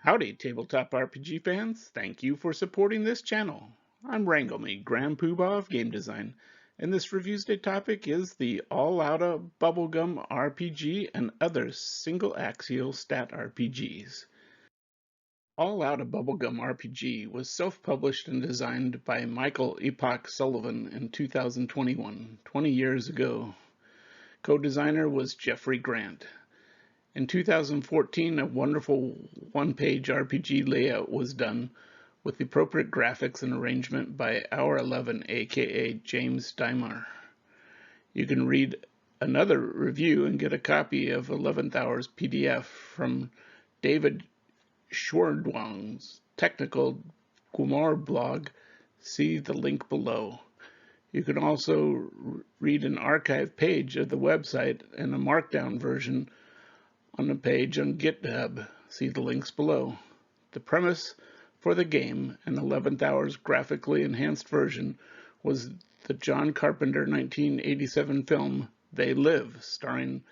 Howdy, Tabletop RPG fans. Thank you for supporting this channel. I'm Wrangleme, Grand Poobah of Game Design, and this Reviews Day topic is the All Outta Bubblegum RPG and other single axial stat RPGs. All Outta Bubblegum RPG was self-published and designed by Michael Epoch Sullivan in 2021, 20 years ago. Co-designer was Jeffrey Grant. In 2014, a wonderful one-page RPG layout was done with the appropriate graphics and arrangement by Hour 11, aka James Dymar. You can read another review and get a copy of 11th Hour's PDF from David Schwerdwang's technical Gwmar blog. See the link below. You can also read an archive page of the website and a markdown version on the page on GitHub. See the links below. The premise for the game, an 11th Hour's graphically enhanced version, was the John Carpenter 1987 film They Live, starring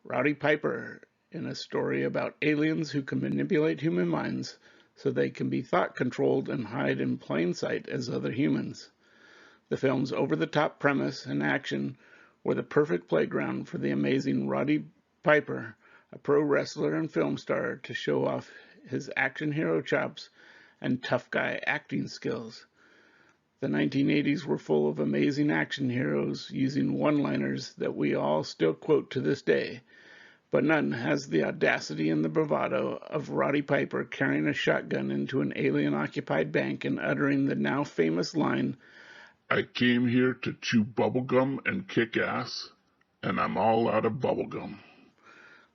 Rowdy Piper, in a story about aliens who can manipulate human minds so they can be thought-controlled and hide in plain sight as other humans. The film's over-the-top premise and action were the perfect playground for the amazing Roddy Piper, a pro wrestler and film star, to show off his action hero chops and tough guy acting skills. The 1980s were full of amazing action heroes using one-liners that we all still quote to this day, but none has the audacity and the bravado of Roddy Piper carrying a shotgun into an alien-occupied bank and uttering the now famous line, "I came here to chew bubblegum and kick ass, and I'm all out of bubblegum."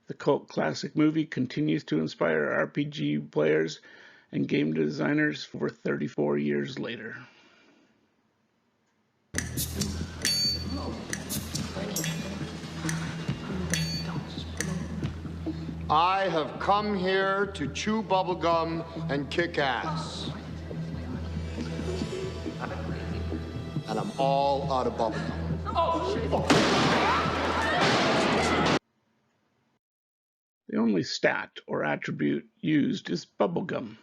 The cult classic movie continues to inspire RPG players and game designers for 34 years later. I have come here to chew bubblegum and kick ass. And I'm all out of bubblegum. The only stat or attribute used is bubblegum.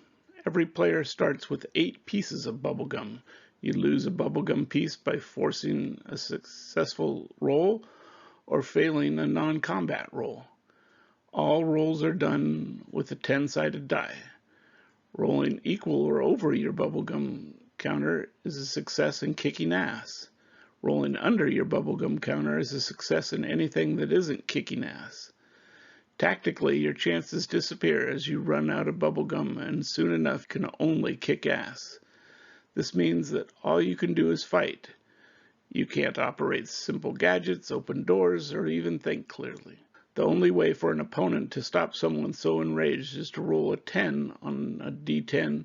Every player starts with 8 pieces of bubblegum. You lose a bubblegum piece by forcing a successful roll or failing a non-combat roll. All rolls are done with a 10-sided die. Rolling equal or over your bubblegum counter is a success in kicking ass. Rolling under your bubblegum counter is a success in anything that isn't kicking ass. Tactically, your chances disappear as you run out of bubblegum and soon enough can only kick ass. This means that all you can do is fight. You can't operate simple gadgets, open doors, or even think clearly. The only way for an opponent to stop someone so enraged is to roll a 10 on a d10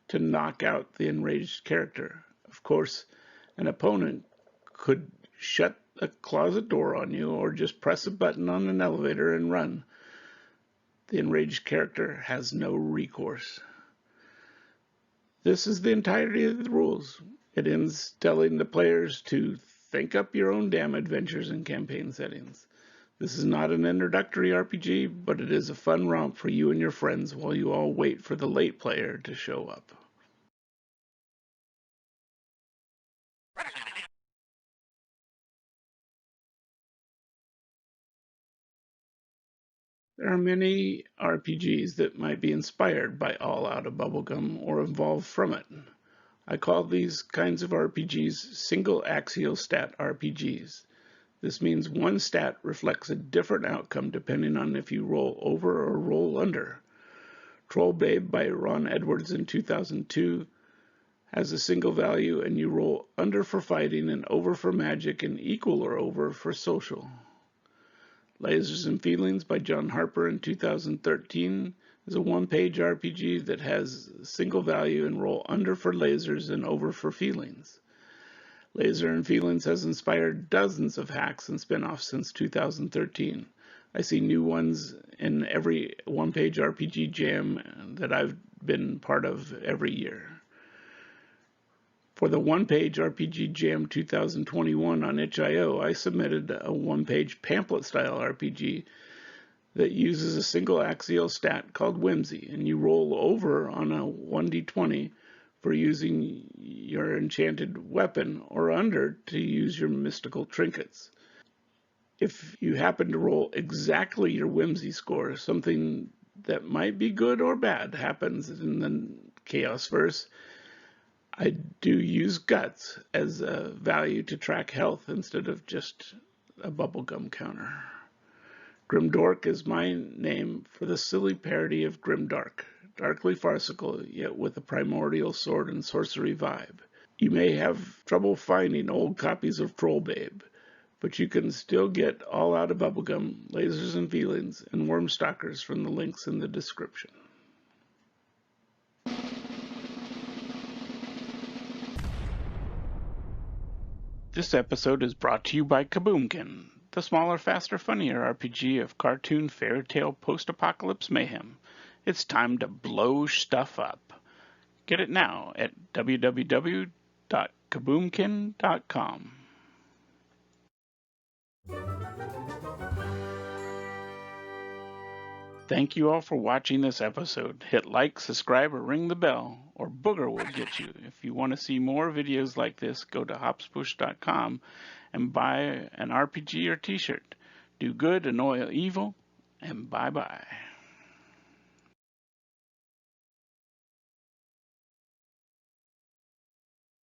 to knock out the enraged character. Of course, an opponent could shut a closet door on you or just press a button on an elevator and run. The enraged character has no recourse. This is the entirety of the rules. It ends telling the players to think up your own damn adventures and campaign settings. This is not an introductory RPG, but it is a fun romp for you and your friends while you all wait for the late player to show up. There are many RPGs that might be inspired by All Outta Bubblegum or evolve from it. I call these kinds of RPGs single axial stat RPGs. This means one stat reflects a different outcome depending on if you roll over or roll under. Troll Babe by Ron Edwards in 2002 has a single value, and you roll under for fighting and over for magic and equal or over for social. Lasers and Feelings by John Harper in 2013 is a one-page RPG that has a single value and roll under for lasers and over for feelings. Laser and Feelings has inspired dozens of hacks and spin-offs since 2013. I see new ones in every one-page RPG jam that I've been part of every year. For the one-page RPG Jam 2021 on itch.io, I submitted a one-page pamphlet-style RPG that uses a single axial stat called Whimsy, and you roll over on a 1d20 for using your enchanted weapon, or under to use your mystical trinkets. If you happen to roll exactly your Whimsy score, something that might be good or bad happens in the Chaos Verse. I do use Guts as a value to track health instead of just a bubblegum counter. Grimdork is my name for the silly parody of Grimdark, darkly farcical, yet with a primordial sword and sorcery vibe. You may have trouble finding old copies of Trollbabe, but you can still get All Outta Bubblegum, Lasers and Feelings, and Wyrmstalkers from the links in the description. This episode is brought to you by Kaboomkin, the smaller, faster, funnier RPG of cartoon fairy tale post-apocalypse mayhem. It's time to blow stuff up. Get it now at www.kaboomkin.com. Thank you all for watching this episode. Hit like, subscribe, or ring the bell, or Booger will get you. If you want to see more videos like this, go to hopspush.com and buy an RPG or t-shirt. Do good, annoy evil, and bye-bye.